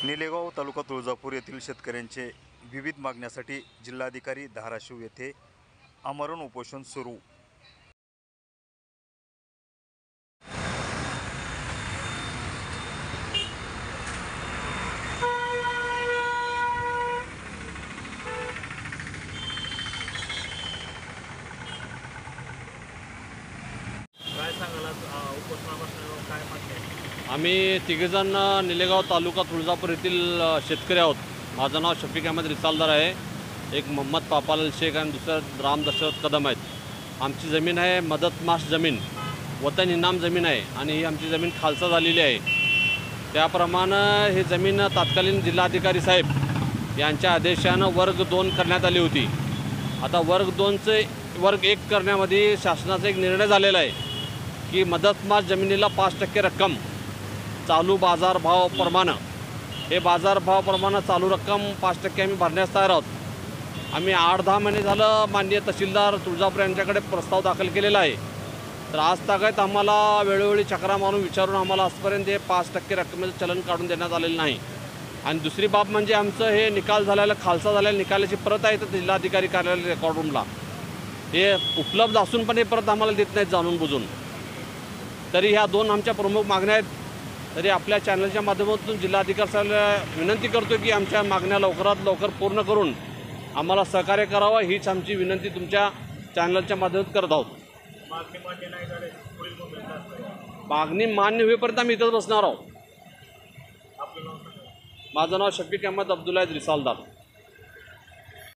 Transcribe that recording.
निलेगाव तालुका तुळजापूर येथील शेतकऱ्यांचे विविध मागण्यासाठी जिल्हाधिकारी धाराशिव येथे आमरण उपोषण सुरू। काय सांगाल उपोषणापासून काय मागणी आहे? आम्ही तिघेजण निलेगाव तालुका तुळजापूर येथील शेतकरी आहोत। माझं नाव शफीक अहमद रिसालदार आहे। एक मोहम्मद पापालाल शेख आणि दुसरं राम दशरथ कदम आहेत। आमची जमीन आहे मदतमाश जमीन, वतन इनाम जमीन आहे आणि ही आमची जमीन खालसा झालेली आहे। त्याप्रमाणे ही जमीन तत्कालीन जिल्हाधिकारी साहेब यांच्या आदेशानं वर्ग 2 करण्यात आली होती। आता वर्ग 2चे वर्ग 1 करण्यामध्ये शासनाचा एक निर्णय झालेला आहे की मदतमाश जमिनीला 5% रक्कम चालू बाजारभावाप्रमाणे, हे बाजारभावाप्रमाणे चालू रक्कम 5% आम्ही भरण्यास तयार आहोत। आम्ही 8-10 महिने झालं माननीय तहसीलदार तुळजापूर यांच्याकडे प्रस्ताव दाखल केलेला आहे। तर आज तागायत आम्हाला वेळोवेळी चक्रा मारून विचारून आम्हाला आजपर्यंत हे 5% रकमेचं चलन काढून देण्यात आलेलं नाही। आणि दुसरी बाब म्हणजे आमचं हे निकाल झालेलं खालसा झालेल्या निकालाची प्रत आहे तर जिल्हाधिकारी कार्यालय रेकॉर्ड रूमला हे उपलब्ध असून पण हे परत आम्हाला देत नाहीत जाणून बुजून। तरी ह्या 2 आमच्या प्रमुख मागण्या आहेत। तरी आपल्या चॅनलच्या माध्यमातून जिल्हाधिकारी साहेबांना विनंती करतो की आमच्या मागण्या लवकरात लवकर पूर्ण करून आम्हाला सहकार्य करावं, हीच आमची विनंती तुमच्या चॅनलच्या माध्यमातून करत आहोत। मागणी मान्य नाही झाली पुढील भूमिका काय असेल? मागणी मान्य होईपर्यंत आम्ही इथंच बसणार आहोत। आपलं नाव सांगा. माझं नाव शफीक अहमद अब्दुल्ला रिसालदार।